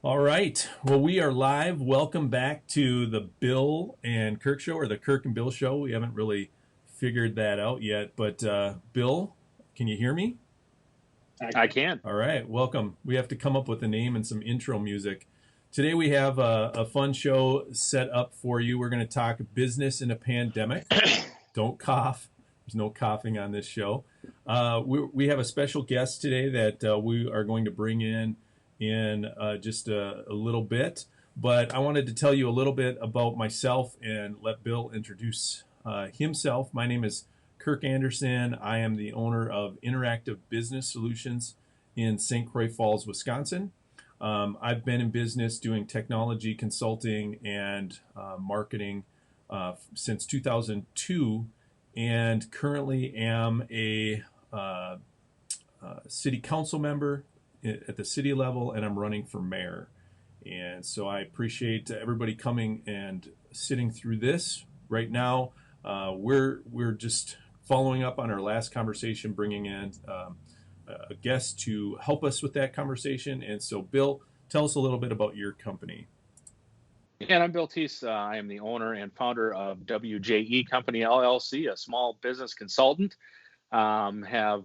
All right. Well, we are live. Welcome back to the Bill and Kirk Show, or the Kirk and Bill Show. We haven't really figured that out yet, but Bill, can you hear me? I can. All right. Welcome. We have to come up with a name and some intro music. Today we have a fun show set up for you. We're going to talk business in a pandemic. Don't cough. There's no coughing on this show. We have a special guest today that we are going to bring in just a little bit. But I wanted to tell you a little bit about myself and let Bill introduce himself. My name is Kirk Anderson. I am the owner of Interactive Business Solutions in St. Croix Falls, Wisconsin. I've been in business doing technology consulting and marketing since 2002, and currently am a city council member at the city level, and I'm running for mayor. And so I appreciate everybody coming and sitting through this right now. We're just following up on our last conversation, bringing in a guest to help us with that conversation. And so, Bill, tell us a little bit about your company. And I'm Bill Teese. I am the owner and founder of WJE Company LLC, a small business consultant. Have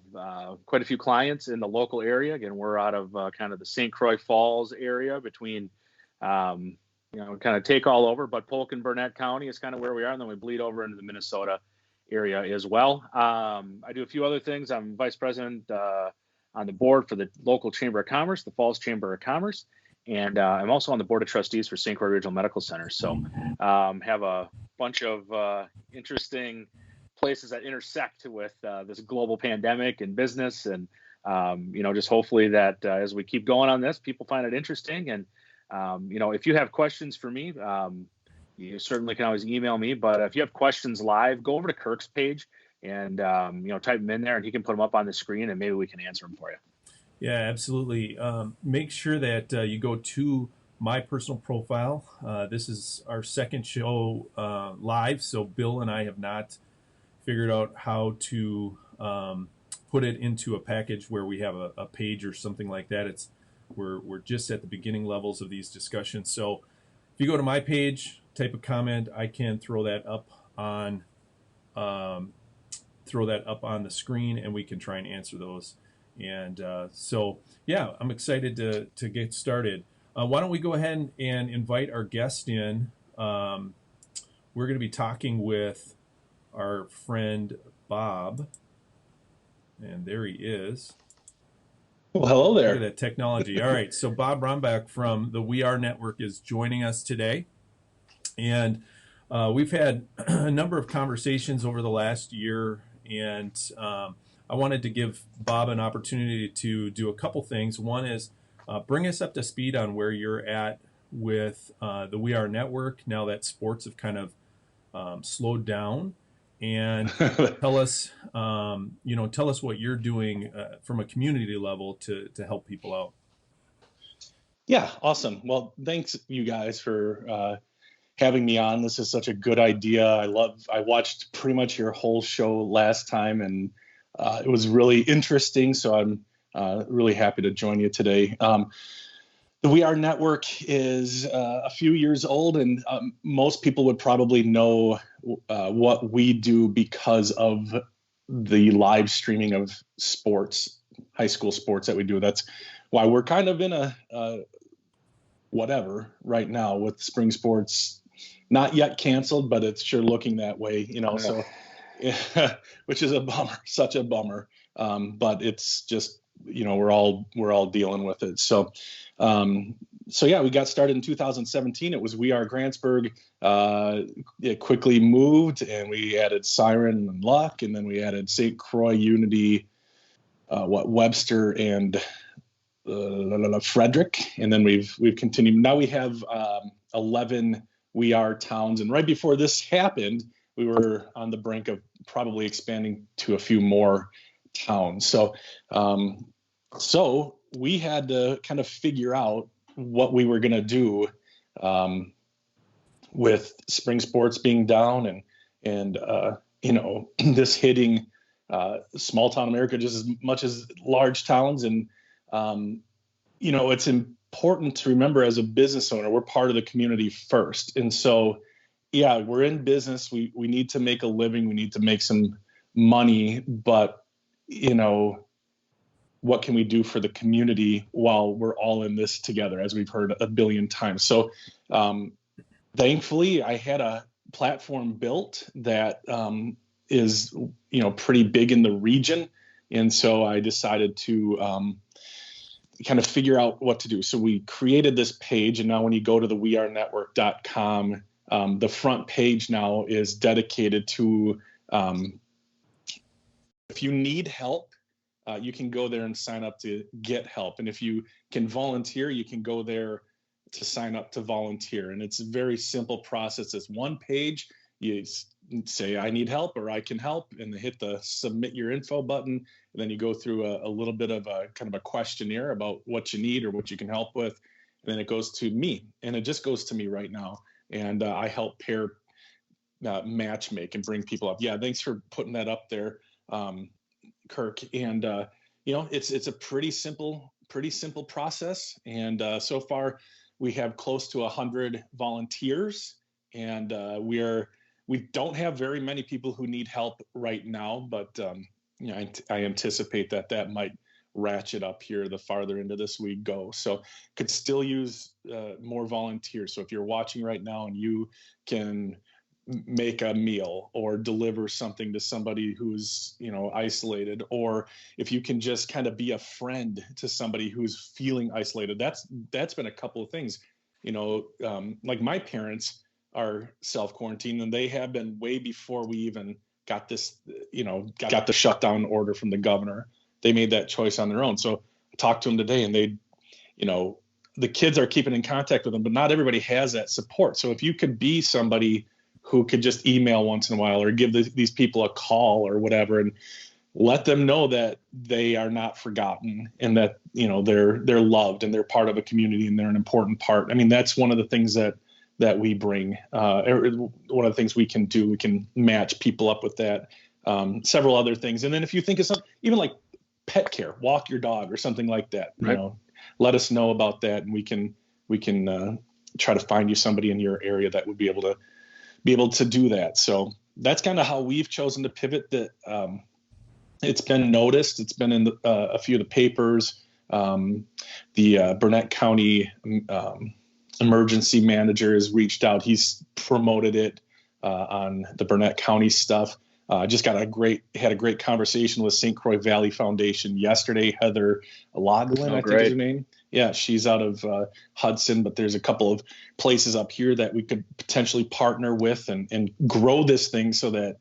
quite a few clients in the local area. Again, we're out of kind of the St. Croix Falls area between, kind of take all over, but Polk and Burnett County is kind of where we are. And then we bleed over into the Minnesota area as well. I do a few other things. I'm vice president on the board for the local Chamber of Commerce, the Falls Chamber of Commerce. And I'm also on the board of trustees for St. Croix Regional Medical Center. So have a bunch of interesting places that intersect with this global pandemic and business. And, just hopefully that as we keep going on this, people find it interesting. And, if you have questions for me, you certainly can always email me. But if you have questions live, go over to Kirk's page and, type them in there and he can put them up on the screen and maybe we can answer them for you. Yeah, absolutely. Make sure that you go to my personal profile. This is our second show live, so Bill and I have not figured out how to put it into a package where we have a page or something like that. We're just at the beginning levels of these discussions. So if you go to my page, type a comment, I can throw that up on the screen, and we can try and answer those. And I'm excited to get started. Why don't we go ahead and invite our guest in? We're going to be talking with our friend Bob, and there he is. Well, hello there. Look at that technology. All right, so Bob Rombach from the We Are Network is joining us today, and we've had a number of conversations over the last year, and I wanted to give Bob an opportunity to do a couple things. One is bring us up to speed on where you're at with the We Are Network now that sports have kind of slowed down, and tell us what you're doing from a community level to help people out. Yeah, awesome. Well, thanks you guys for having me on. This is such a good idea. I watched pretty much your whole show last time, and it was really interesting. So I'm really happy to join you today. The We Are Network is a few years old, and most people would probably know what we do because of the live streaming of sports, high school sports that we do. That's why we're kind of in a whatever right now with spring sports, not yet canceled, but it's sure looking that way, so yeah, which is a bummer, such a bummer. But it's just, we're all dealing with it. So yeah, we got started in 2017. It was We Are Grantsburg. It quickly moved, and we added Siren and Luck, and then we added St. Croix, Unity, Webster, and Frederick, and then we've continued. Now we have 11 We Are towns, and right before this happened, we were on the brink of probably expanding to a few more towns. So we had to kind of figure out what we were going to do with spring sports being down and this hitting small town America just as much as large towns. And it's important to remember as a business owner, we're part of the community first. And so, yeah, we're in business. We need to make a living. We need to make some money, but what can we do for the community while we're all in this together, as we've heard a billion times. So thankfully, I had a platform built that is pretty big in the region. And so I decided to kind of figure out what to do. So we created this page, and now when you go to the wearenetwork.com, the front page now is dedicated to if you need help, you can go there and sign up to get help. And if you can volunteer, you can go there to sign up to volunteer. And it's a very simple process. It's one page. You say, I need help, or I can help, and hit the submit your info button. And then you go through a little bit of a kind of a questionnaire about what you need or what you can help with. And then it goes to me, and it just goes to me right now. And I help pair match make and bring people up. Yeah. Thanks for putting that up there, Kirk. And, it's a pretty simple process. And so far we have close to 100 volunteers, and we don't have very many people who need help right now, but I anticipate that might ratchet up here the farther into this we go. So could still use more volunteers. So if you're watching right now and you can make a meal or deliver something to somebody who's isolated, or if you can just kind of be a friend to somebody who's feeling isolated, that's been a couple of things. Like my parents are self-quarantined, and they have been way before we even got this, got the shutdown order from the governor. They made that choice on their own. So I talked to them today, and they, the kids are keeping in contact with them, but not everybody has that support. So if you could be somebody who could just email once in a while, or give these people a call or whatever, and let them know that they are not forgotten, and that, they're loved, and they're part of a community, and they're an important part. I mean, that's one of the things that we bring. One of the things we can do, we can match people up with that. Several other things. And then if you think of something, even like pet care, walk your dog or something like that, right. Let us know about that, and we can try to find you somebody in your area that would be able to do that. So that's kind of how we've chosen to pivot. That it's been noticed. It's been in a few of the papers. The Burnett County emergency manager has reached out. He's promoted it on the Burnett County stuff. Just had a great conversation with St. Croix Valley Foundation yesterday. Heather Loglin, I think is her name. Yeah, she's out of Hudson, but there's a couple of places up here that we could potentially partner with and grow this thing so that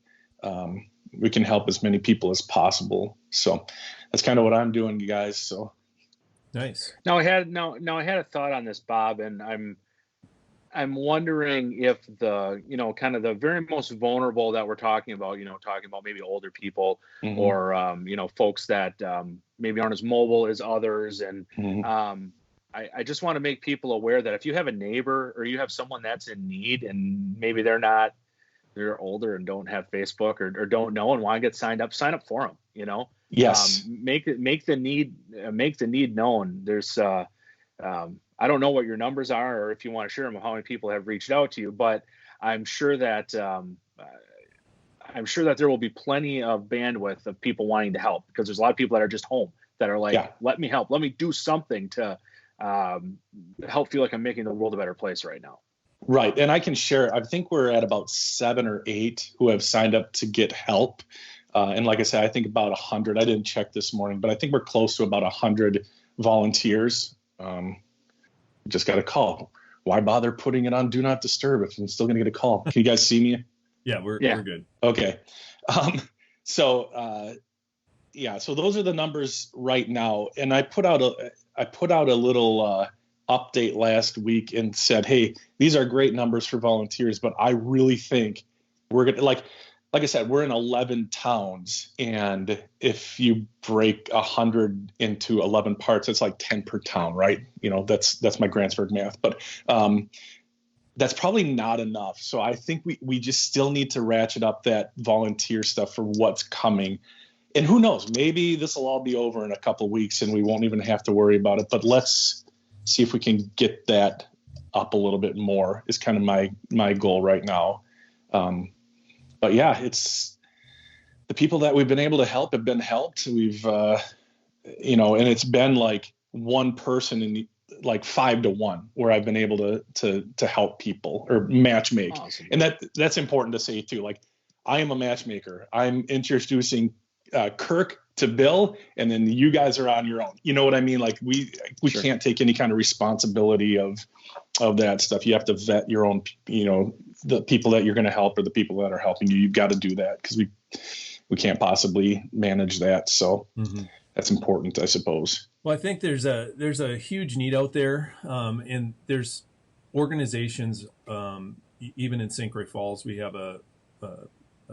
we can help as many people as possible. So that's kind of what I'm doing, you guys. So nice. Now I had a thought on this, Bob, and I'm wondering if the, kind of the very most vulnerable that we're talking about maybe older people, mm-hmm. or, folks that maybe aren't as mobile as others. And mm-hmm. I just want to make people aware that if you have a neighbor or you have someone that's in need, and maybe they're older and don't have Facebook or don't know and want to get signed up, sign up for them, Yes. Make the need known. There's, I don't know what your numbers are, or if you want to share them, how many people have reached out to you, but I'm sure that there will be plenty of bandwidth of people wanting to help, because there's a lot of people that are just home that are like, Let me help. Let me do something to help feel like I'm making the world a better place right now. Right. And I can share, I think we're at about 7 or 8 who have signed up to get help. And like I said, I think about 100. I didn't check this morning, but I think we're close to about 100 volunteers. Just got a call. Why bother putting it on Do Not Disturb if I'm still going to get a call? Can you guys see me? Yeah, we're good. Okay. So those are the numbers right now. And I put out a little update last week and said, hey, these are great numbers for volunteers, but I really think we're going to, like I said, we're in 11 towns, and if you break 100 into 11 parts, it's like 10 per town, right? That's my Grantsburg math, but that's probably not enough. So I think we just still need to ratchet up that volunteer stuff for what's coming. And who knows, maybe this will all be over in a couple of weeks and we won't even have to worry about it. But let's see if we can get that up a little bit more is kind of my goal right now. But yeah, it's the people that we've been able to help have been helped. We've, you know, and it's been like one person in like 5 to 1 where I've been able to help people or matchmake. Awesome. And that's important to say too. Like, I am a matchmaker. I'm introducing Kirk to Bill, and then you guys are on your own. You know what I mean? Like, we sure. Can't take any kind of responsibility of that stuff. You have to vet your own, you know, the people that you're going to help or the people that are helping you. You've got to do that because we can't possibly manage that. So that's important, I suppose. Well, I think there's a huge need out there, and there's organizations. Even in St. Croix Falls, we have a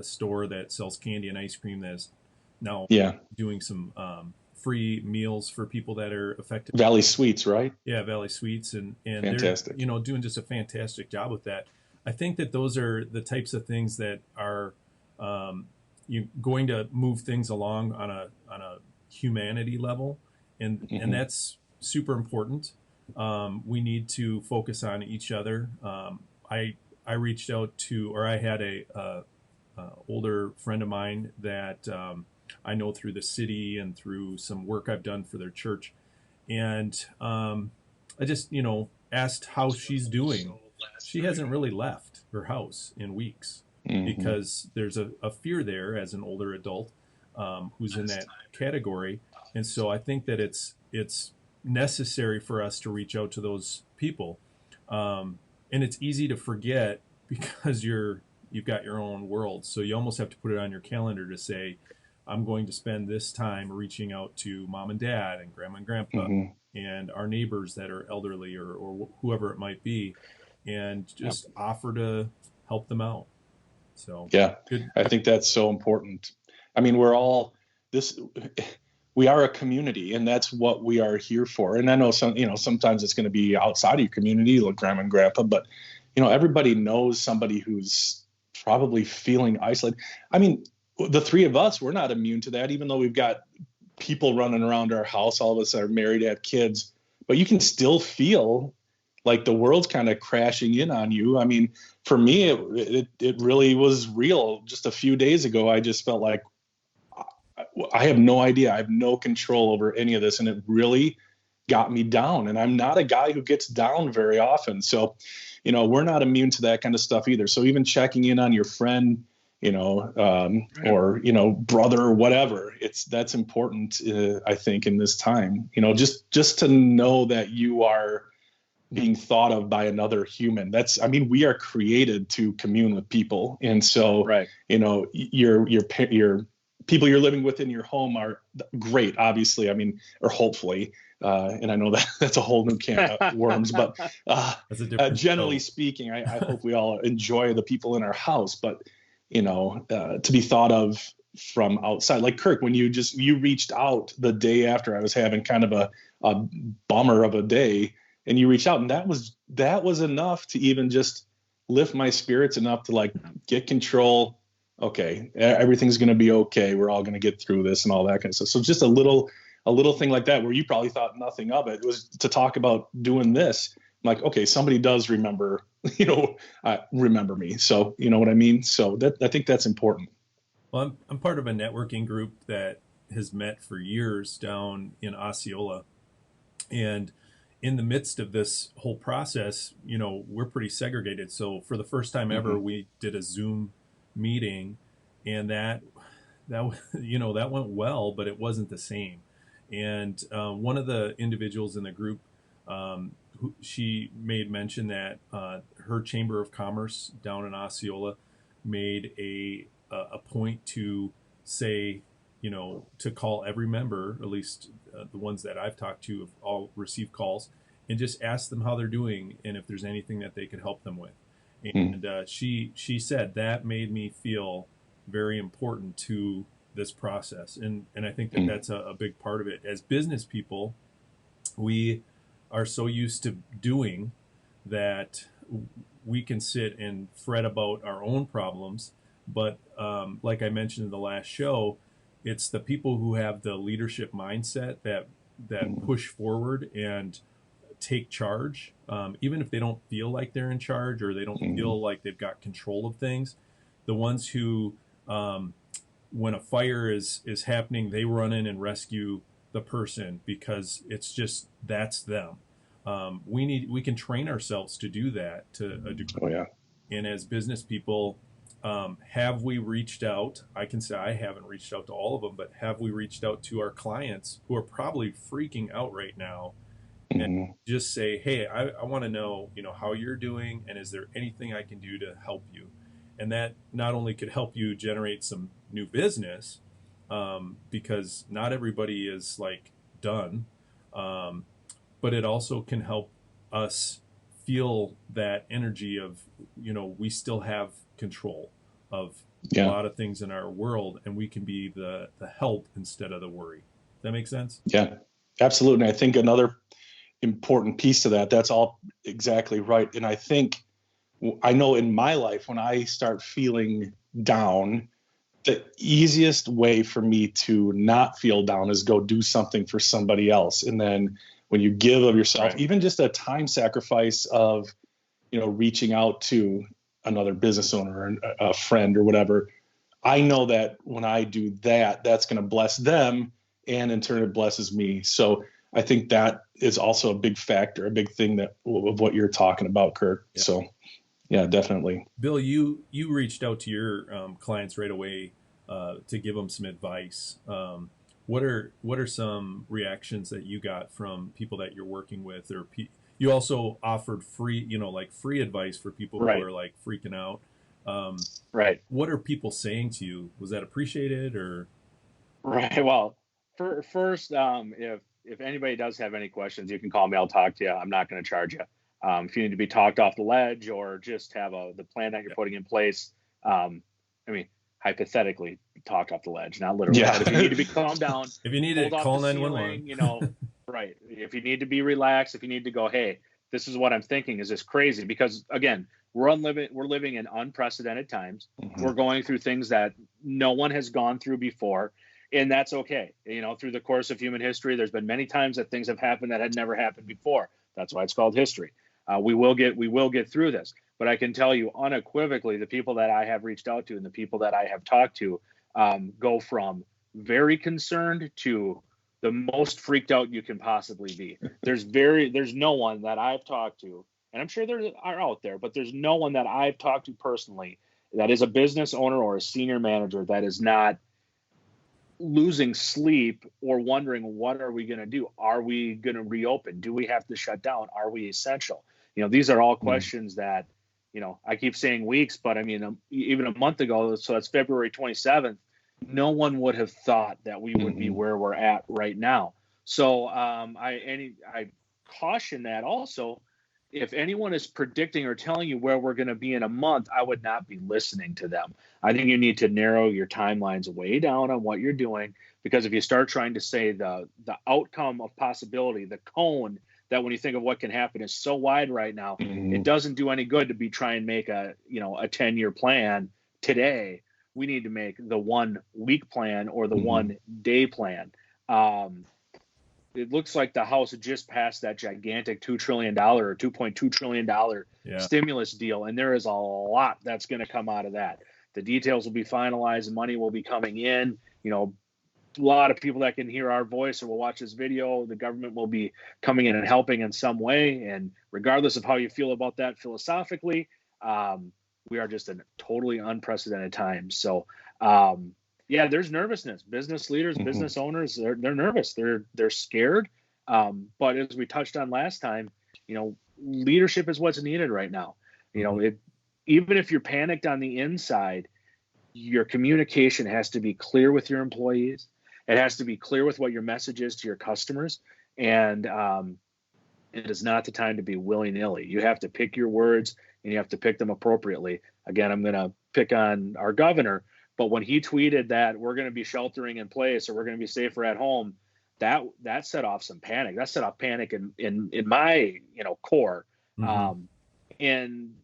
store that sells candy and ice cream that's now doing some free meals for people that are affected. Valley Sweets, right? Yeah, Valley Sweets, and fantastic. They're, you know, doing just a fantastic job with that. I think that those are the types of things that are going to move things along on a humanity level, and that's super important. We need to focus on each other. I reached out to, or I had a older friend of mine that I know through the city and through some work I've done for their church, and I just, you know, asked how she's doing. She hasn't really left her house in weeks because there's a fear there as an older adult who's in that category. And so I think that it's necessary for us to reach out to those people. And it's easy to forget because you've got your own world. So you almost have to put it on your calendar to say, I'm going to spend this time reaching out to mom and dad and grandma and grandpa and our neighbors that are elderly or whoever it might be, and just offer to help them out. So yeah, I think that's so important. I mean, we are a community, and that's what we are here for. And I know sometimes it's going to be outside of your community, like grandma and grandpa, but you know, everybody knows somebody who's probably feeling isolated. I mean, the three of us, we're not immune to that, even though we've got people running around our house. All of us are married, have kids, but you can still feel like the world's kind of crashing in on you. I mean, for me, it really was real. Just a few days ago, I just felt like I have no idea. I have no control over any of this. And it really got me down. And I'm not a guy who gets down very often. So, you know, we're not immune to that kind of stuff either. So even checking in on your friend, you know, or, you know, brother or whatever, that's important, I think, in this time, you know, just to know that you are being thought of by another human. I mean, we are created to commune with people. And so, you know, your people you're living with in your home are great, obviously. I mean, or hopefully, and I know that's a whole new can of worms, but generally speaking, I hope we all enjoy the people in our house. But, you know, to be thought of from outside, like Kirk, when you reached out the day after I was having kind of a bummer of a day, and you reached out, and that was enough to even just lift my spirits enough to like get control. Okay, everything's going to be okay. We're all going to get through this and all that kind of stuff. So just a little thing like that, where you probably thought nothing of it, was to talk about doing this. I'm like, okay, somebody does remember, you know, remember me. So, you know what I mean? So I think that's important. Well, I'm part of a networking group that has met for years down in Osceola. And in the midst of this whole process, you know, we're pretty segregated. So for the first time ever, we did a Zoom meeting, and that you know, that went well, but it wasn't the same. And one of the individuals in the group, she made mention that her Chamber of Commerce down in Osceola made a point to say, you know, to call every member, at least the ones that I've talked to have all received calls, and just ask them how they're doing and if there's anything that they could help them with. And she said that made me feel very important to this process. And I think that that's a big part of it. As business people, we are so used to doing that we can sit and fret about our own problems. But like I mentioned in the last show, it's the people who have the leadership mindset that push forward and take charge, even if they don't feel like they're in charge or they don't feel like they've got control of things. The ones who, when a fire is happening, they run in and rescue the person because it's just, that's them. We can train ourselves to do that to a degree. Oh, yeah. And as business people, have we reached out? I can say I haven't reached out to all of them, but have we reached out to our clients who are probably freaking out right now, and just say, hey, I want to know, how you're doing, and is there anything I can do to help you? And that not only could help you generate some new business, because not everybody is like done, but it also can help us feel that energy of, we still have control of a lot of things in our world, and we can be the help instead of the worry. Does that make sense? Yeah, absolutely. And I think another important piece to that, that's all exactly right. And I know in my life, when I start feeling down, the easiest way for me to not feel down is go do something for somebody else. And then when you give of yourself, even just a time sacrifice of, reaching out to another business owner or a friend or whatever, I know that when I do that, that's going to bless them, and in turn it blesses me. So I think that is also a big factor, a big thing of what you're talking about, Kirk. Yeah. So yeah, definitely. Bill, you reached out to your clients right away to give them some advice. What are some reactions that you got from people that you're working with, or you also offered free, free advice for people who are like freaking out. What are people saying to you? Was that appreciated or? Right. Well, first, if anybody does have any questions, you can call me. I'll talk to you. I'm not going to charge you. If you need to be talked off the ledge or just have the plan that you're putting in place, hypothetically talked off the ledge, not literally. Yeah. But if you need to be calmed down, if you need to call 911, right. If you need to be relaxed, if you need to go, hey, this is what I'm thinking. Is this crazy? Because again, we're living in unprecedented times. We're going through things that no one has gone through before. And that's okay. Through the course of human history, there's been many times that things have happened that had never happened before. That's why it's called history. We will get through this. But I can tell you unequivocally, the people that I have reached out to and the people that I have talked to go from very concerned to the most freaked out you can possibly be. There's no one that I've talked to, and I'm sure there are out there, but there's no one that I've talked to personally that is a business owner or a senior manager that is not losing sleep or wondering, what are we going to do? Are we going to reopen? Do we have to shut down? Are we essential? These are all questions that, I keep saying weeks, but I mean, even a month ago, so that's February 27th, no one would have thought that we would be where we're at right now. So I caution that also, if anyone is predicting or telling you where we're going to be in a month, I would not be listening to them. I think you need to narrow your timelines way down on what you're doing, because if you start trying to say the outcome of possibility, the cone, that when you think of what can happen is so wide right now, it doesn't do any good to be trying to make a 10-year plan today. We need to make the 1 week plan or the 1 day plan. It looks like the House just passed that gigantic $2 trillion or $2.2 trillion stimulus deal. And there is a lot that's going to come out of that. The details will be finalized. Money will be coming in. A lot of people that can hear our voice or will watch this video, the government will be coming in and helping in some way. And regardless of how you feel about that philosophically, we are just in totally unprecedented times. So, there's nervousness. Business leaders, business owners, they're nervous. They're scared. But as we touched on last time, leadership is what's needed right now. Even if you're panicked on the inside, your communication has to be clear with your employees. It has to be clear with what your message is to your customers. And it is not the time to be willy-nilly. You have to pick your words, and you have to pick them appropriately. Again, I'm going to pick on our governor, but when he tweeted that we're going to be sheltering in place or we're going to be safer at home, that set off some panic. That set off panic in my core. And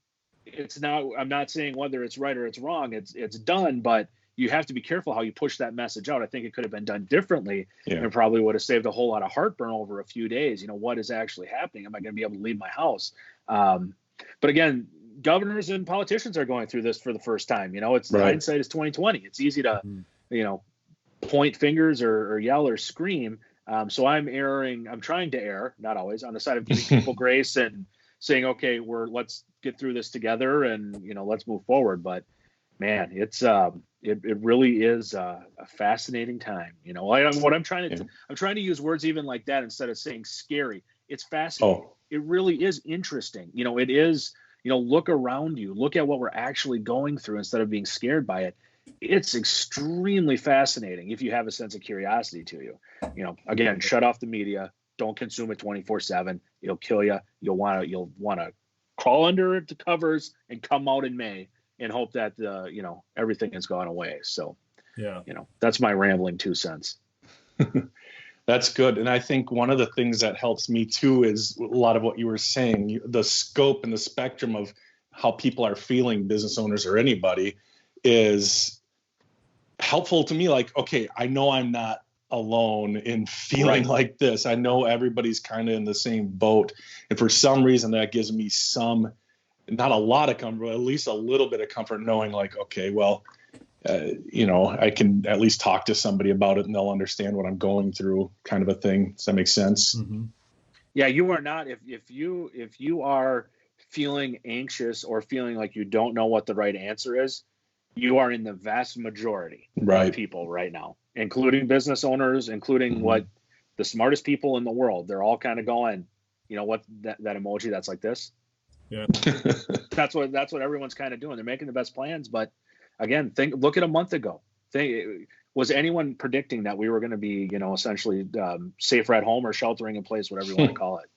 it's not, I'm not saying whether it's right or it's wrong. It's done, but you have to be careful how you push that message out. I think it could have been done differently, Yeah. and probably would have saved a whole lot of heartburn over a few days. You know, what is actually happening? Am I going to be able to leave my house? But again, governors and politicians are going through this for the first time. You know, it's Right. hindsight is 2020. It's easy to, you know, point fingers or yell or scream. So I'm trying to err, not always, on the side of giving people grace and saying, okay, let's get through this together and, you know, let's move forward. But man, it really is a fascinating time. You know, I'm trying to use words even like that instead of saying scary. It's fascinating. It really is interesting. You know, it is, you know, look around you, look at what we're actually going through instead of being scared by it. It's extremely fascinating if you have a sense of curiosity to you. You know, again, shut off the media. Don't consume it 24/7. It'll kill you. You'll want to crawl under the covers and come out in May and hope that you know, everything has gone away. So, yeah, you know, that's my rambling 2 cents. That's good. And I think one of the things that helps me too is a lot of what you were saying, the scope and the spectrum of how people are feeling, business owners or anybody, is helpful to me. Like, okay, I know I'm not alone in feeling like this. I know everybody's kind of in the same boat. And for some reason that gives me not a lot of comfort, but at least a little bit of comfort knowing like, okay, well, you know, I can at least talk to somebody about it and they'll understand what I'm going through, kind of a thing. Does that make sense? Mm-hmm. Yeah, you are not. If you are feeling anxious or feeling like you don't know what the right answer is, you are in the vast majority of people right now, including business owners, including what the smartest people in the world. They're all kind of going, you know, what that emoji that's like this. Yeah, that's what everyone's kind of doing. They're making the best plans, but again, look at a month ago. Was anyone predicting that we were going to be, you know, essentially safer at home or sheltering in place, whatever you want to call it?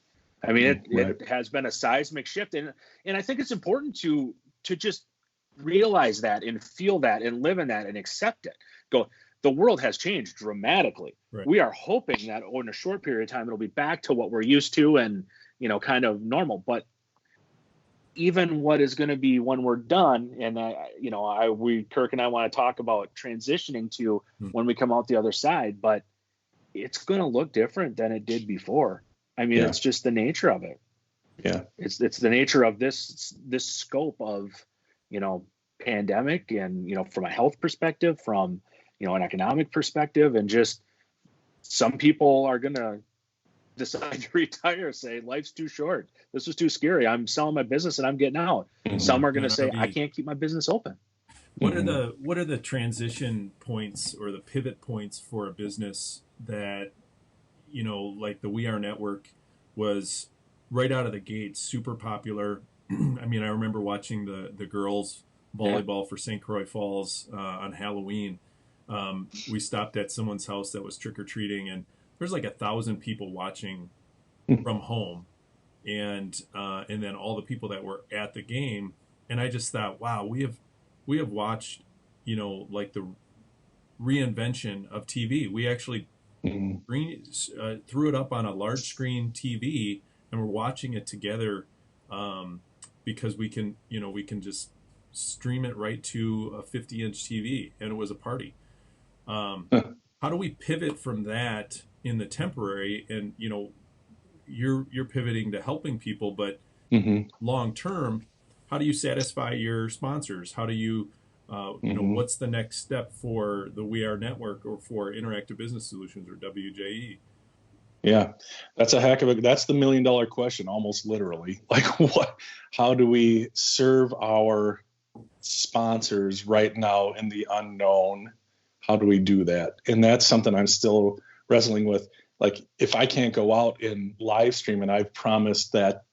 I mean, it has been a seismic shift, and I think it's important to just realize that and feel that and live in that and accept it. The world has changed dramatically. Right. We are hoping that in a short period of time it'll be back to what we're used to and, you know, kind of normal. But even what is going to be when we're done, and Kirk and I want to talk about transitioning to when we come out the other side, but it's going to look different than it did before. I mean, it's just the nature of it. Yeah, it's the nature of this scope of, you know, pandemic, and, you know, from a health perspective, from, you know, an economic perspective, and just some people are going to decide to retire, say life's too short, this was too scary, I'm selling my business and I'm getting out. Some are going to say I can't keep my business open. What are the transition points or the pivot points for a business that, you know, like the We Are Network was right out of the gate super popular? I mean, I remember watching the girls volleyball for St. Croix Falls on Halloween. We stopped at someone's house that was trick-or-treating, and there's like 1,000 people watching from home, and then all the people that were at the game. And I just thought, wow, we have watched, you know, like the reinvention of TV. We actually threw it up on a large screen TV, and we're watching it together because we can just stream it right to a 50-inch TV, and it was a party. How do we pivot from that in the temporary? And, you know, you're pivoting to helping people, but long term, how do you satisfy your sponsors? How do you, you know, what's the next step for the We Are Network or for Interactive Business Solutions or WJE? Yeah, that's that's the $1 million question, almost literally. Like, how do we serve our sponsors right now in the unknown? How do we do that? And that's something I'm still wrestling with. Like, if I can't go out and live stream, and I've promised that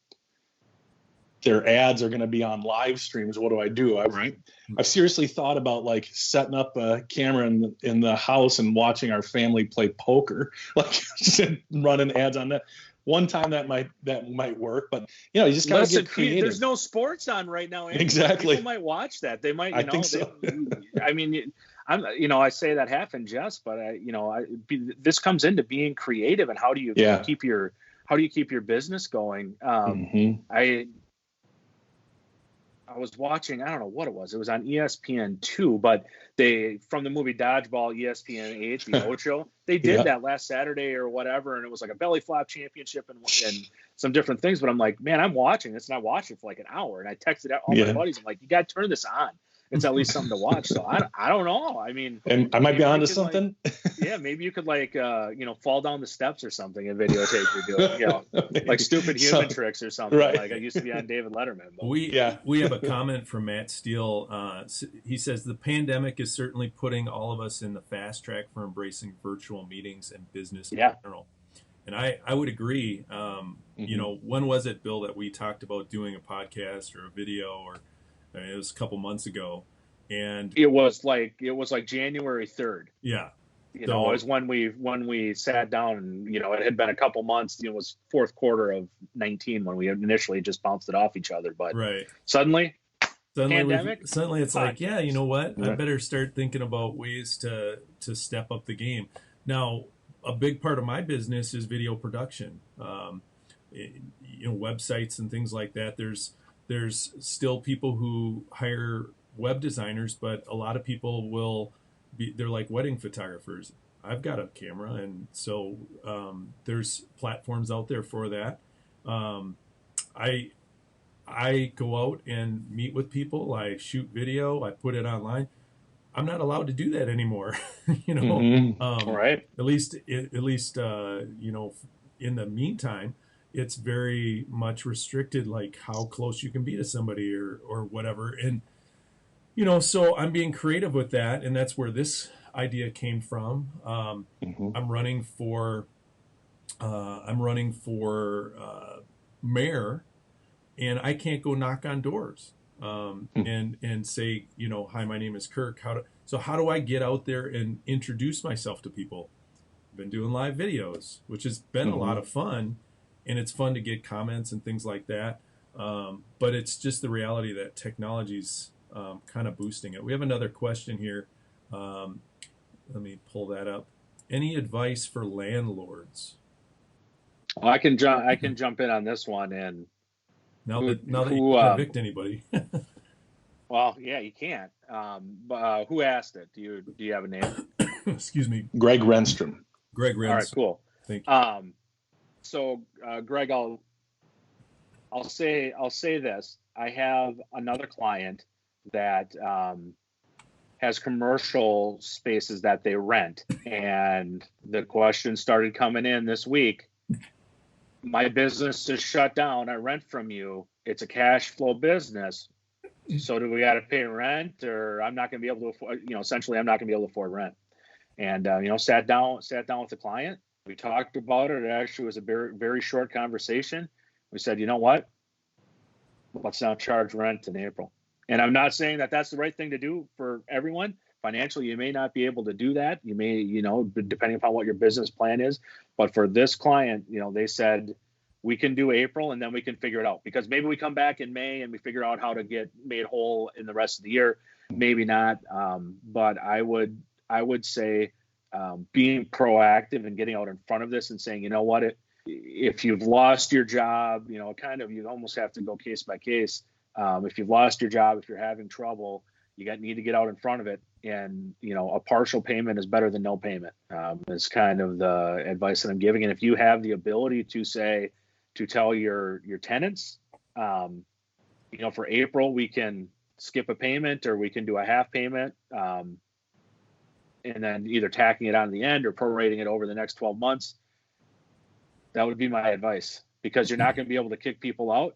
their ads are going to be on live streams, what do I do? I've seriously thought about like setting up a camera in the house and watching our family play poker, like running ads on that. One time that might work, but you know, you just gotta get creative. There's no sports on right now. Anyway. Exactly. People might watch that. They might. I think so. I mean, I say that half in jest, but this comes into being creative and how do you keep your business going? I was watching, I don't know what it was. It was on ESPN2, but they, from the movie Dodgeball, ESPN8, the Ocho, they did that last Saturday or whatever, and it was like a belly flop championship and some different things. But I'm like, man, I'm watching this, and I watched it for like an hour, and I texted out all my buddies. I'm like, you got to turn this on. It's at least something to watch. So I don't know. I mean, and I might be onto something. Like, maybe you could fall down the steps or something and videotape you doing, like stupid human tricks or something. Right. Like I used to be on David Letterman. But. We have a comment from Matt Steele. He says the pandemic is certainly putting all of us in the fast track for embracing virtual meetings and business in general. And I would agree. You know, when was it, Bill, that we talked about doing a podcast or a video or it was a couple months ago, and it was like January 3rd. Yeah, it was when we sat down, and it had been a couple months. It was fourth quarter of 19 when we initially just bounced it off each other. But suddenly pandemic. Suddenly it's like, yeah, you know what? I better start thinking about ways to step up the game. Now, a big part of my business is video production. Websites and things like that. There's still people who hire web designers, but a lot of people they're like wedding photographers. I've got a camera, and so there's platforms out there for that. I go out and meet with people. I shoot video. I put it online. I'm not allowed to do that anymore. Right. At least in the meantime. It's very much restricted, like how close you can be to somebody or whatever. And, so I'm being creative with that. And that's where this idea came from. I'm running for mayor, and I can't go knock on doors and say, hi, my name is Kirk. How do I get out there and introduce myself to people? I've been doing live videos, which has been a lot of fun. And it's fun to get comments and things like that. But it's just the reality that technology's kind of boosting it. We have another question here. Let me pull that up. Any advice for landlords? Well, I can jump in on this one. And now that you can't evict anybody. Well, yeah, you can't. But who asked it? Do you have a name? Excuse me. Greg Renstrom. Greg Renstrom. All right, cool. Thank you. So, Greg, I'll say this. I have another client that has commercial spaces that they rent, and the question started coming in this week. My business is shut down. I rent from you. It's a cash flow business. So do we got to pay rent, or I'm not going to be able to afford? Essentially, I'm not going to be able to afford rent. And sat down with the client. We talked about it. It actually was a very, very short conversation. We said, you know what? Let's not charge rent in April. And I'm not saying that that's the right thing to do for everyone. Financially, you may not be able to do that. You may, depending upon what your business plan is. But for this client, they said, we can do April and then we can figure it out. Because maybe we come back in May and we figure out how to get made whole in the rest of the year. Maybe not. But I would say, being proactive and getting out in front of this and saying, you know what, if you've lost your job, you almost have to go case by case. If you've lost your job, if you're having trouble, you need to get out in front of it. And, a partial payment is better than no payment. Is kind of the advice that I'm giving. And if you have the ability to tell your tenants, for April, we can skip a payment or we can do a half payment. And then either tacking it on the end or prorating it over the next 12 months. That would be my advice, because you're not going to be able to kick people out.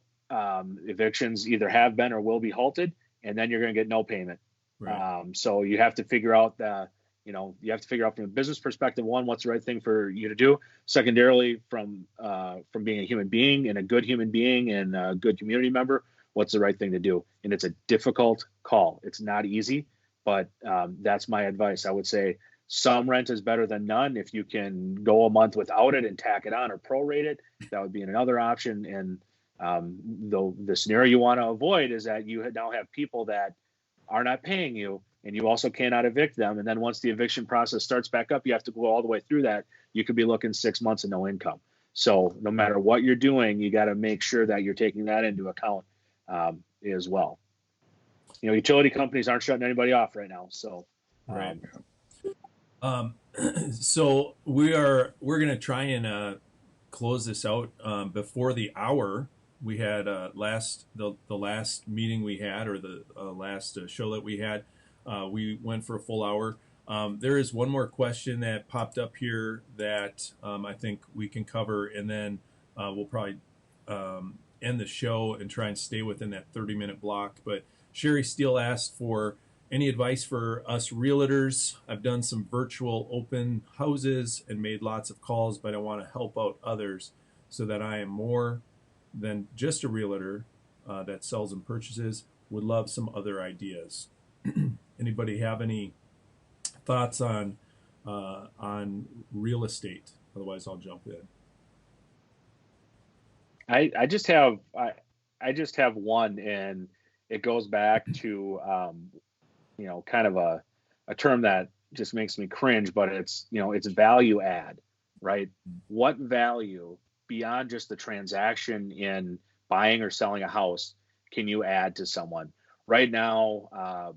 Evictions either have been or will be halted, and then you're going to get no payment. Right. So you have to figure out from a business perspective, one, what's the right thing for you to do? Secondarily, from being a human being and a good human being and a good community member, what's the right thing to do? And it's a difficult call. It's not easy. But that's my advice. I would say some rent is better than none. If you can go a month without it and tack it on or prorate it, that would be another option. And the scenario you want to avoid is that you now have people that are not paying you, and you also cannot evict them. And then once the eviction process starts back up, you have to go all the way through that. You could be looking 6 months of no income. So no matter what you're doing, you got to make sure that you're taking that into account as well. utility companies aren't shutting anybody off right now. So, right. So we're going to try and close this out before the hour. We had the last meeting we had, or the last show that we had, we went for a full hour. There is one more question that popped up here that I think we can cover, and then we'll probably end the show and try and stay within that 30-minute block. But Sherry Steele asked for any advice for us realtors. I've done some virtual open houses and made lots of calls, but I want to help out others so that I am more than just a realtor that sells and purchases. Would love some other ideas. Anybody have any thoughts on real estate? Otherwise, I'll jump in. I just have one, and it goes back to kind of a term that just makes me cringe, but it's value add, right? What value beyond just the transaction in buying or selling a house can you add to someone right now?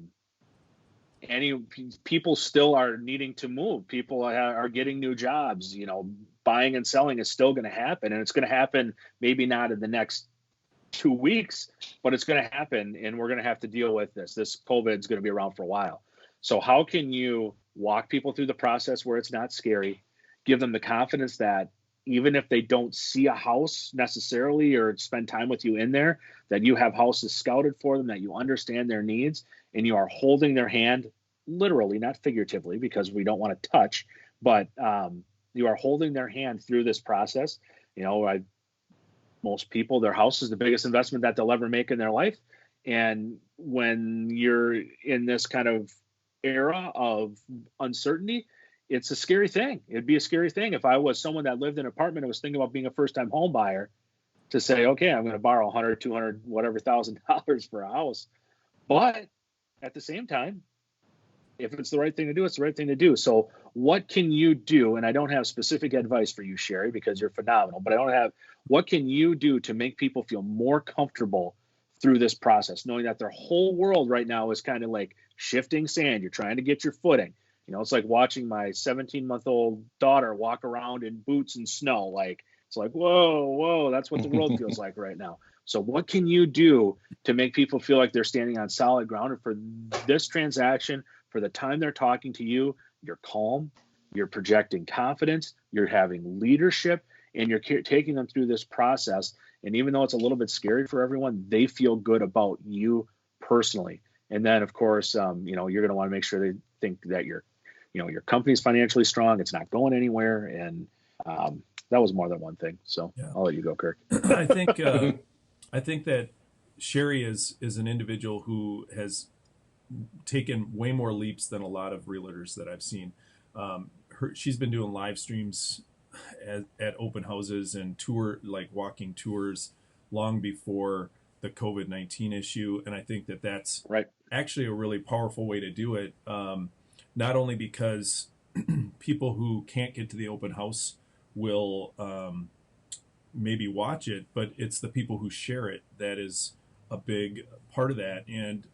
People still are needing to move. People are getting new jobs. Buying and selling is still going to happen, and it's going to happen maybe not in the next 2 weeks, but it's going to happen, and we're going to have to deal with this. This COVID is going to be around for a while. So how can you walk people through the process where it's not scary, give them the confidence that even if they don't see a house necessarily or spend time with you in there, that you have houses scouted for them, that you understand their needs, and you are holding their hand, literally, not figuratively, because we don't want to touch, but you are holding their hand through this process. Most people, their house is the biggest investment that they'll ever make in their life. And when you're in this kind of era of uncertainty, it's a scary thing. It'd be a scary thing if I was someone that lived in an apartment and was thinking about being a first-time home buyer to say, okay, I'm going to borrow $100, $200, whatever $1,000 for a house. But at the same time, if it's the right thing to do, it's the right thing to do. So what can you do? And I don't have specific advice for you, Sherry, because you're phenomenal, but what can you do to make people feel more comfortable through this process, knowing that their whole world right now is kind of like shifting sand. You're trying to get your footing. It's like watching my 17-month-old daughter walk around in boots and snow. It's like, whoa, that's what the world feels like right now. So what can you do to make people feel like they're standing on solid ground? And for this transaction, for the time they're talking to you, you're calm, you're projecting confidence, you're having leadership, and you're taking them through this process. And even though it's a little bit scary for everyone, they feel good about you personally. And then, of course, you're going to want to make sure they think that your company's financially strong, it's not going anywhere. And that was more than one thing. So yeah. I'll let you go, Kirk. I think that Sherry is an individual who has taken way more leaps than a lot of realtors that I've seen. She's been doing live streams at open houses and walking tours long before the COVID-19 issue. And I think that that's right. Actually a really powerful way to do it. Not only because people who can't get to the open house will maybe watch it, but it's the people who share it that is a big part of that. And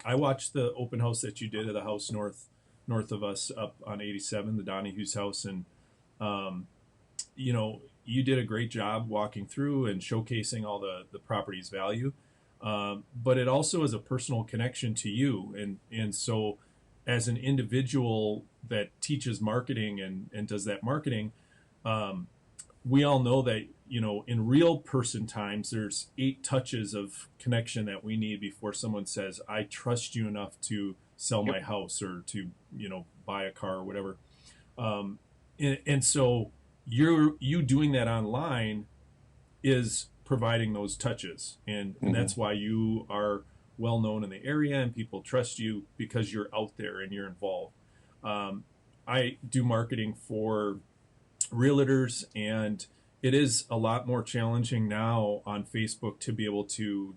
I watched the open house that you did at the house north of us up on 87, the Donahue's house, and you did a great job walking through and showcasing all the property's value, but it also is a personal connection to you, and so as an individual that teaches marketing and does that marketing, we all know that in real person times, there's 8 touches of connection that we need before someone says, I trust you enough to sell my house or to, buy a car or whatever. And so you doing that online is providing those touches. And that's why you are well known in the area and people trust you because you're out there and you're involved. I do marketing for realtors, and it is a lot more challenging now on Facebook to be able to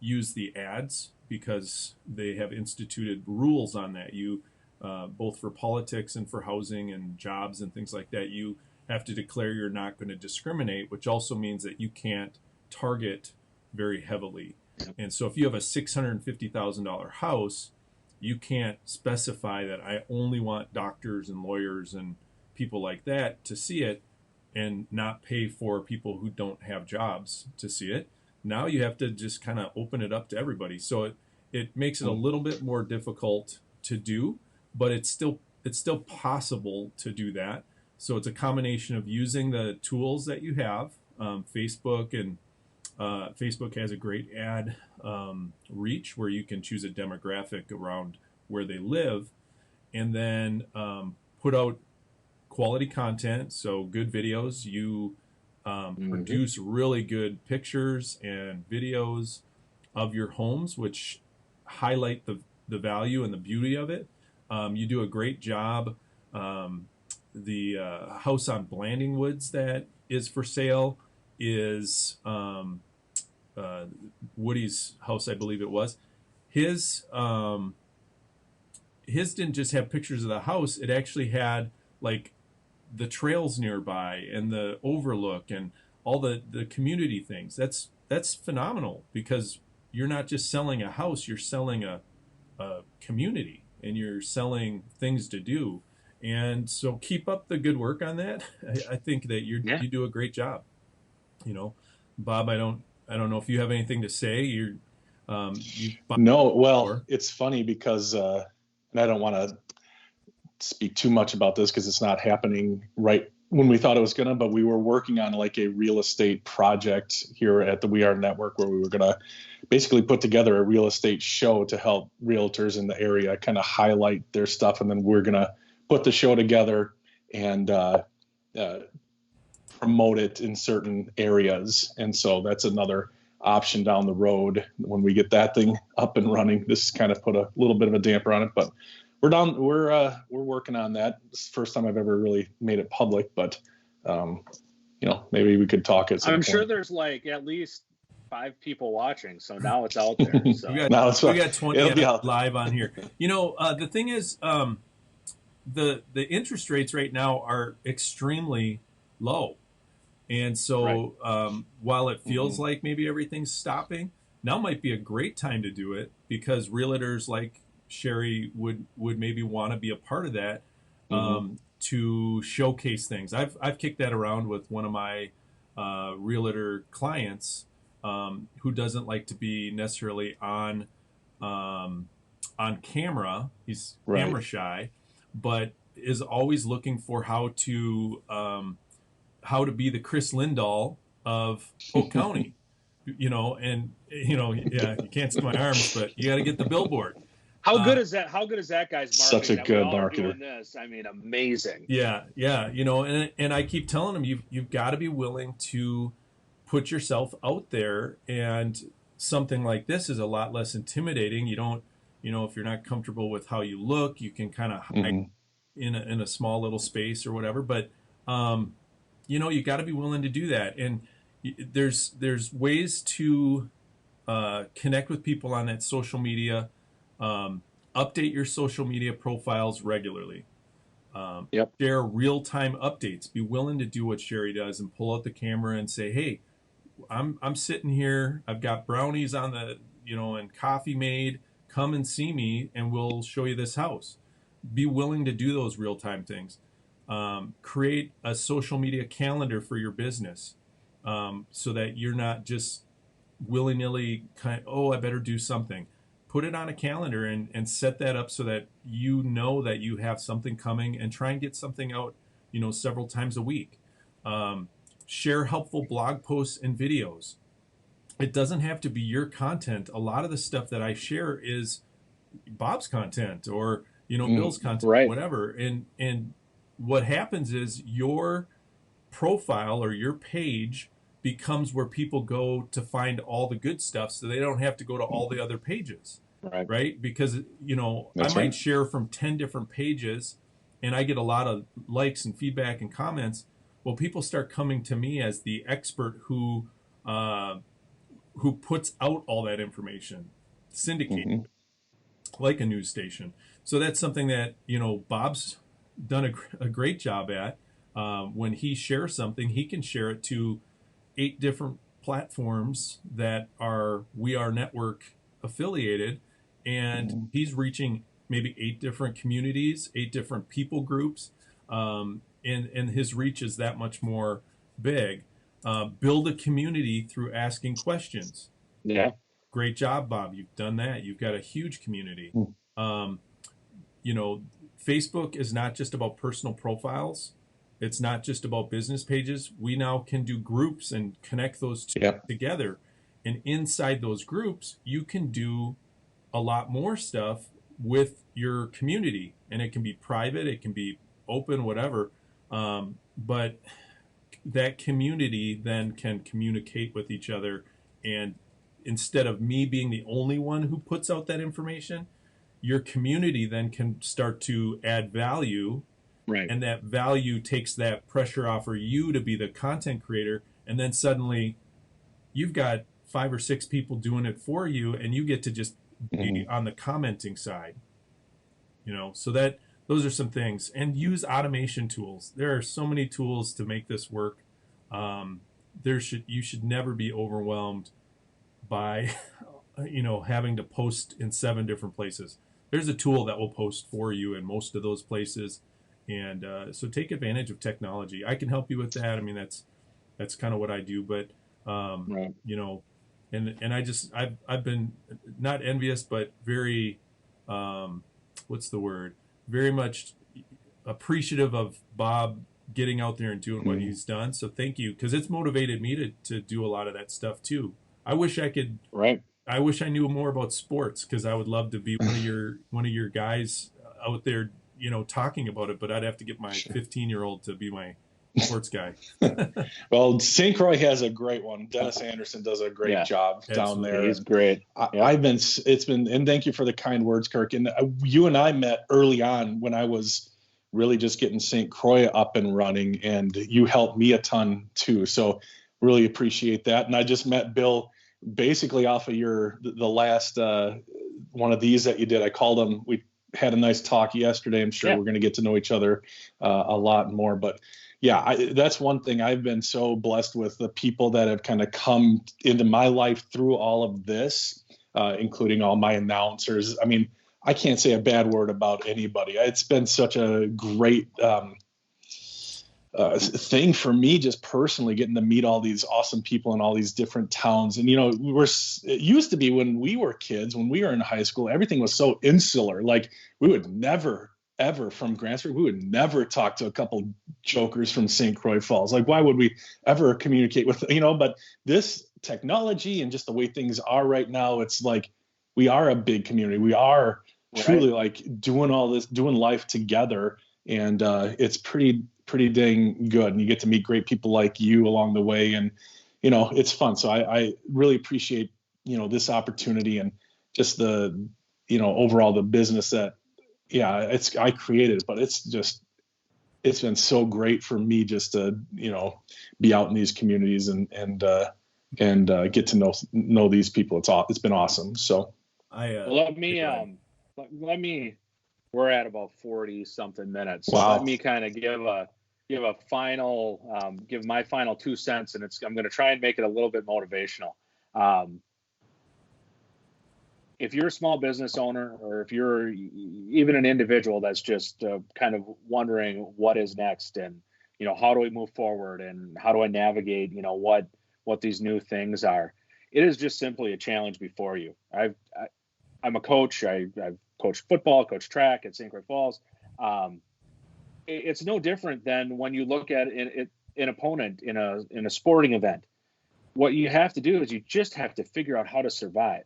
use the ads because they have instituted rules on that. You both for politics and for housing and jobs and things like that, you have to declare you're not going to discriminate, which also means that you can't target very heavily. And so if you have a $650,000 house, you can't specify that I only want doctors and lawyers and people like that to see it and not pay for people who don't have jobs to see it. Now you have to just kind of open it up to everybody. So it makes it a little bit more difficult to do, but it's still possible to do that. So it's a combination of using the tools that you have, Facebook, and Facebook has a great ad reach where you can choose a demographic around where they live, and then put out quality content, so good videos. You produce really good pictures and videos of your homes, which highlight the value and the beauty of it. You do a great job. The house on Blanding Woods that is for sale is Woody's house, I believe it was. His didn't just have pictures of the house; it actually had like the trails nearby and the overlook and all the community things. That's phenomenal, because you're not just selling a house; you're selling a community, and you're selling things to do. And so keep up the good work on that. I think that you do a great job. You know, Bob, I don't know if you have anything to say. No, well, it's funny because, and I don't want to speak too much about this because it's not happening right when we thought it was going to, but we were working on like a real estate project here at the We Are Network where we were going to basically put together a real estate show to help realtors in the area kind of highlight their stuff. And then we're going to put the show together and promote it in certain areas. And so that's another option down the road when we get that thing up and running. This kind of put a little bit of a damper on it, but we're working on that. It's the first time I've ever really made it public, but maybe we could talk at some point. I'm sure there's like at least 5 people watching, so now it's out there. So. we got 20 live on here. The thing is, the interest rates right now are extremely low. And so while it feels like maybe everything's stopping, now might be a great time to do it, because realtors like Sherry would maybe want to be a part of that, to showcase things. I've kicked that around with one of my realtor clients who doesn't like to be necessarily on camera. He's camera shy, but is always looking for how to be the Chris Lindahl of Polk County, you can't see my arms, but you got to get the billboard. How good is that? How good is that guy's marketing? Such a good marketer. This, I mean, amazing. Yeah. And I keep telling him, you've got to be willing to put yourself out there, and something like this is a lot less intimidating. You don't, if you're not comfortable with how you look, you can kind of hide in a small little space or whatever. But you got to be willing to do that. And there's ways to connect with people on that social media. Update your social media profiles regularly. Share real-time updates. Be willing to do what Sherry does and pull out the camera and say, hey, I'm sitting here. I've got brownies on the, and coffee made. Come and see me and we'll show you this house. Be willing to do those real-time things. Create a social media calendar for your business, so that you're not just willy-nilly I better do something. Put it on a calendar and set that up so that you know that you have something coming, and try and get something out, several times a week. Share helpful blog posts and videos. It doesn't have to be your content. A lot of the stuff that I share is Bob's content or, Bill's content, whatever. And what happens is your profile or your page becomes where people go to find all the good stuff, so they don't have to go to all the other pages, right? Because, I might share from 10 different pages and I get a lot of likes and feedback and comments. Well, people start coming to me as the expert who puts out all that information, syndicated, like a news station. So that's something that, Bob's done a great job at. When he shares something, he can share it to 8 different platforms that are We Are Network affiliated, and he's reaching maybe 8 different communities, 8 different people groups, and his reach is that much more big. Build a community through asking questions. Yeah. Great job, Bob. You've done that. You've got a huge community. You know, Facebook is not just about personal profiles. It's not just about business pages. We now can do groups and connect those two together. And inside those groups, you can do a lot more stuff with your community. And it can be private, it can be open, whatever. But that community then can communicate with each other. And instead of me being the only one who puts out that information, your community then can start to add value. Right. And that value takes that pressure off for you to be the content creator. And then suddenly you've got 5 or 6 people doing it for you, and you get to just be on the commenting side. You know, so that those are some things. And use automation tools. There are so many tools to make this work. You should never be overwhelmed by having to post in 7 different places. There's a tool that will post for you in most of those places. And so take advantage of technology. I can help you with that. I mean, that's kind of what I do. But Right. and I've been not envious, but very what's the word? Very much appreciative of Bob getting out there and doing what he's done. So thank you, because it's motivated me to do a lot of that stuff too. I wish I could. Right. I wish I knew more about sports, because I would love to be one of your guys out there, talking about it. But I'd have to get my 15-year-old to be my sports guy. Well, St. Croix has a great one. Dennis Anderson does a great job down there. He's great. And thank you for the kind words, Kirk. And you and I met early on when I was really just getting St. Croix up and running, and you helped me a ton too. So really appreciate that. And I just met Bill basically off of the last one of these that you did. I called him. We had a nice talk yesterday. I'm sure we're going to get to know each other a lot more. But yeah, that's one thing I've been so blessed with, the people that have kind of come into my life through all of this, including all my announcers. I mean, I can't say a bad word about anybody. It's been such a great thing for me, just personally, getting to meet all these awesome people in all these different towns. And, it used to be when we were kids, when we were in high school, everything was so insular. Like, we would never, ever from Grantsburg, we would never talk to a couple jokers from St. Croix Falls. Like, why would we ever communicate with, but this technology and just the way things are right now, it's like, we are a big community. We are truly like doing all this, doing life together. And it's pretty dang good. And you get to meet great people like you along the way. And, it's fun. So I really appreciate, this opportunity, and just the, overall the business that, I created, but it's been so great for me just to, be out in these communities and get to know these people. It's been awesome. So let me, we're at about 40 something minutes. So wow. Let me kind of give a final, give my final 2 cents, and I'm going to try and make it a little bit motivational. If you're a small business owner, or if you're even an individual that's just kind of wondering what is next, and, how do we move forward, and how do I navigate, what these new things are, it is just simply a challenge before you. I'm a coach. I've coached football, coached track at St. Croix Falls. It's no different than when you look at an opponent in a sporting event. What you have to do is you just have to figure out how to survive.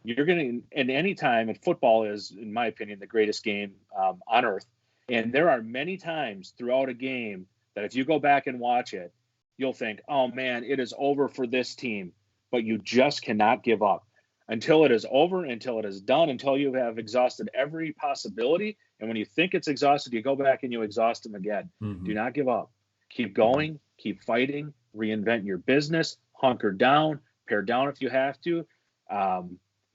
You're going to, and any time, and football is, in my opinion, the greatest game on earth. And there are many times throughout a game that if you go back and watch it, you'll think, oh man, it is over for this team. But you just cannot give up until it is over, until it is done, until you have exhausted every possibility. And when you think it's exhausted, you go back and you exhaust them again. Mm-hmm. Do not give up. Keep going, keep fighting, reinvent your business, hunker down, pare down if you have to.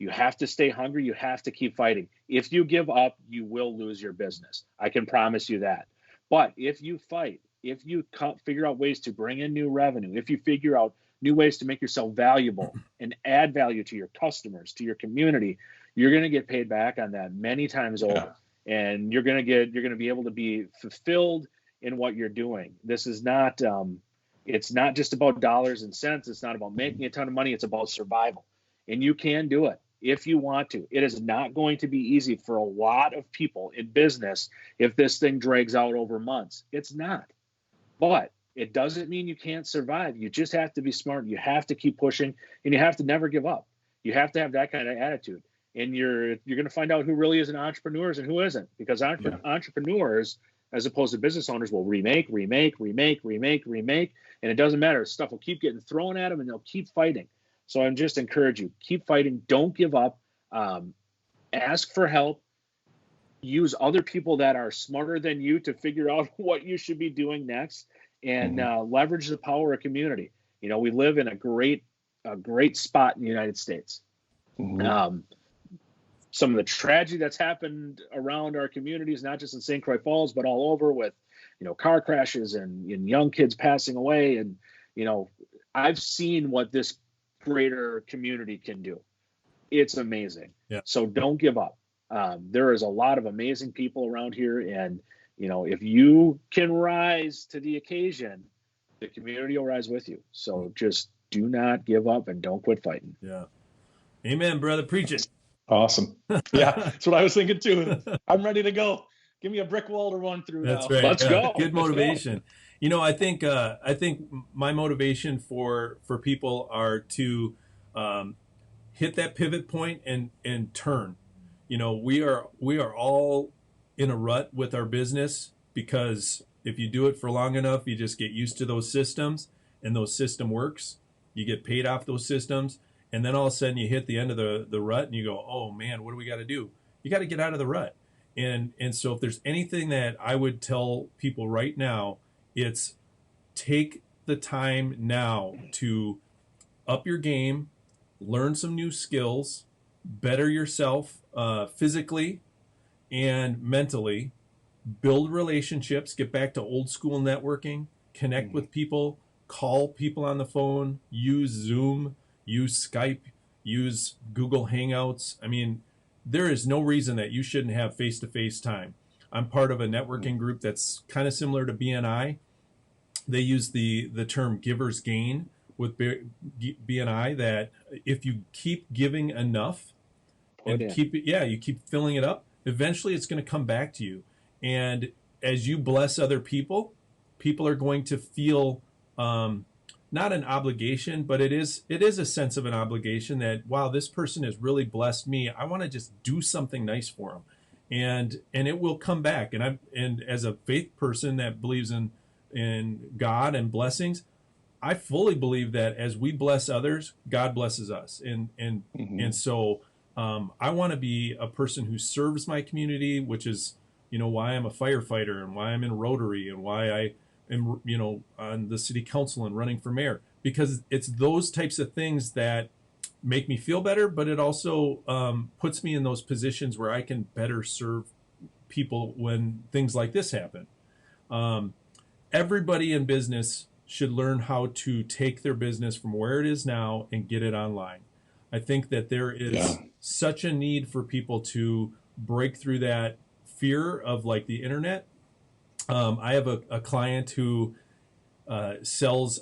You have to stay hungry. You have to keep fighting. If you give up, you will lose your business. I can promise you that. But if you fight, if you figure out ways to bring in new revenue, if you figure out new ways to make yourself valuable and add value to your customers, to your community, you're going to get paid back on that many times over. And you're going to be able to be fulfilled in what you're doing. This is not, it's not just about dollars and cents. It's not about making a ton of money. It's about survival. And you can do it if you want to. It is not going to be easy for a lot of people in business if this thing drags out over months. It's not. But it doesn't mean you can't survive. You just have to be smart. You have to keep pushing, and you have to never give up. You have to have that kind of attitude. And you're going to find out who really is an entrepreneur and who isn't, because entrepreneurs, as opposed to business owners, will remake, and it doesn't matter. Stuff will keep getting thrown at them, and they'll keep fighting. So I'm just encourage you, keep fighting. Don't give up. Ask for help. Use other people that are smarter than you to figure out what you should be doing next, and leverage the power of community. You know, we live in a great spot in the United States. Some of the tragedy that's happened around our communities, not just in St. Croix Falls, but all over, with, you know, car crashes and young kids passing away. And, you know, I've seen what this greater community can do. It's amazing. Yeah. So don't give up. There is a lot of amazing people around here. And, you know, if you can rise to the occasion, the community will rise with you. So just do not give up and don't quit fighting. Yeah. Amen, brother. Preach it. Awesome. Yeah, that's what I was thinking too. I'm ready to go. Give me a brick wall to run through. That's now. right. Let's go. Good motivation. Go. You know, I think my motivation for people are to hit that pivot point and turn. You know, we are all in a rut with our business, because if you do it for long enough, you just get used to those systems, and those system works. You get paid off those systems. And then all of a sudden you hit the end of the rut and you go, oh man, what do we got to do? You got to get out of the rut. And so if there's anything that I would tell people right now, it's take the time now to up your game, learn some new skills, better yourself physically and mentally, build relationships, get back to old school networking, connect with people, call people on the phone, use Zoom, use Skype, use Google Hangouts. I mean, there is no reason that you shouldn't have face-to-face time. I'm part of a networking group that's kind of similar to BNI. They use the term giver's gain with BNI, that if you keep giving enough and you keep filling it up, eventually it's going to come back to you. And as you bless other people, people are going to feel not an obligation, but it is a sense of an obligation that, wow, this person has really blessed me. I want to just do something nice for them, and it will come back. And as a faith person that believes in God and blessings, I fully believe that as we bless others, God blesses us. And so I want to be a person who serves my community, which is, you know, why I'm a firefighter and why I'm in Rotary and why I am, you know, on the city council and running for mayor, because it's those types of things that make me feel better, but it also puts me in those positions where I can better serve people when things like this happen. Everybody in business should learn how to take their business from where it is now and get it online. I think that there is such a need for people to break through that fear of like the internet. I have a client who sells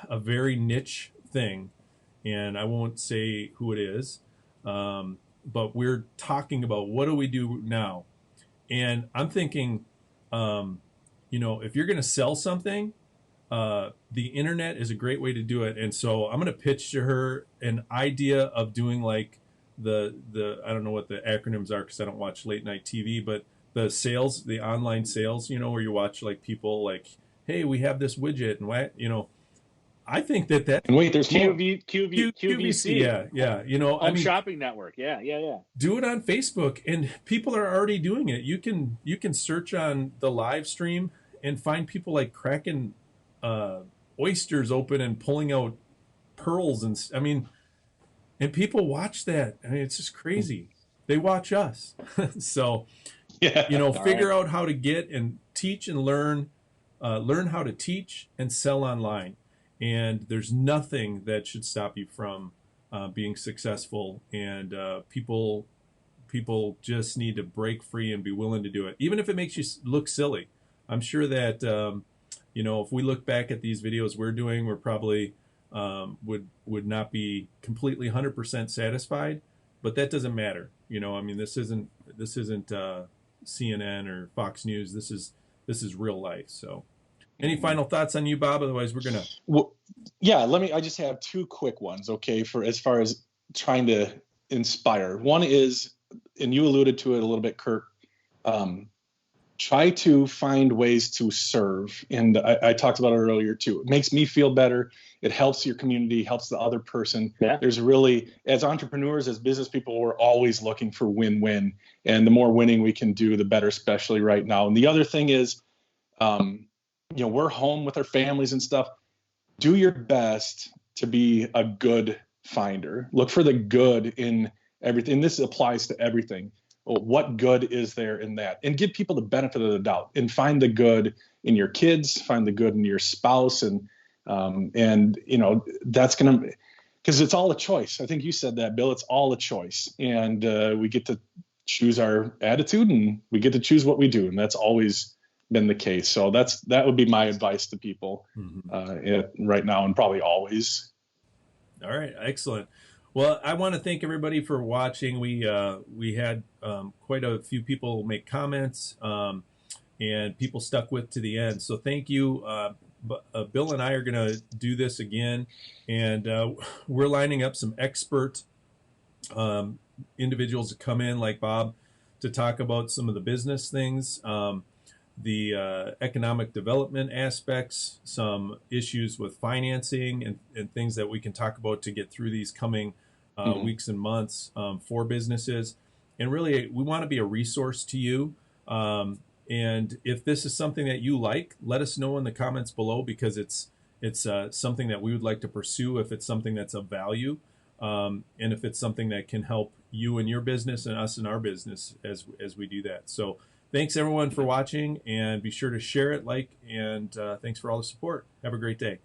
a very niche thing, and I won't say who it is, but we're talking about what do we do now? And I'm thinking, you know, if you're going to sell something, the internet is a great way to do it. And so I'm going to pitch to her an idea of doing like the I don't know what the acronyms are because I don't watch late night TV, but the sales, the online sales, you know, where you watch like people like, hey, we have this widget and what, you know, I think that and wait, there's QVC. Yeah. You know, Home shopping network. Yeah. Do it on Facebook, and people are already doing it. You can search on the live stream and find people like cracking oysters open and pulling out pearls, and people watch that. I mean, it's just crazy. They watch us. So, you know, figure out how to get and teach and learn how to teach and sell online. and there's nothing that should stop you from being successful. And people just need to break free and be willing to do it, even if it makes you look silly. I'm sure that if we look back at these videos we're doing, we're probably would not be completely 100% satisfied, but that doesn't matter. I mean, this isn't CNN or Fox News. This is real life. So, any final thoughts on you, Bob? Otherwise, we're gonna. Well, yeah. I just have two quick ones. Okay, for as far as trying to inspire. One is, and you alluded to it a little bit, Kirk. Try to find ways to serve. And I talked about it earlier too. It makes me feel better. It helps your community, helps the other person. Yeah. There's really, as entrepreneurs, as business people, we're always looking for win-win. And the more winning we can do, the better, especially right now. And the other thing is, we're home with our families and stuff. Do your best to be a good finder. Look for the good in everything. This applies to everything. What good is there in that? And give people the benefit of the doubt and find the good in your kids, find the good in your spouse. And that's going to, because it's all a choice. I think you said that, Bill, it's all a choice. And we get to choose our attitude and we get to choose what we do. And that's always been the case. So that would be my advice to people right now and probably always. All right. Excellent. Well, I want to thank everybody for watching. We had quite a few people make comments, and people stuck with to the end. So thank you. Bill and I are going to do this again, and we're lining up some expert individuals to come in, like Bob, to talk about some of the business things, the economic development aspects, some issues with financing, and things that we can talk about to get through these coming weeks and months for businesses. And really, we want to be a resource to you. And if this is something that you like, let us know in the comments below, because it's something that we would like to pursue if it's something that's of value, and if it's something that can help you and your business and us in our business as we do that. So thanks everyone for watching, and be sure to share it, and thanks for all the support. Have a great day.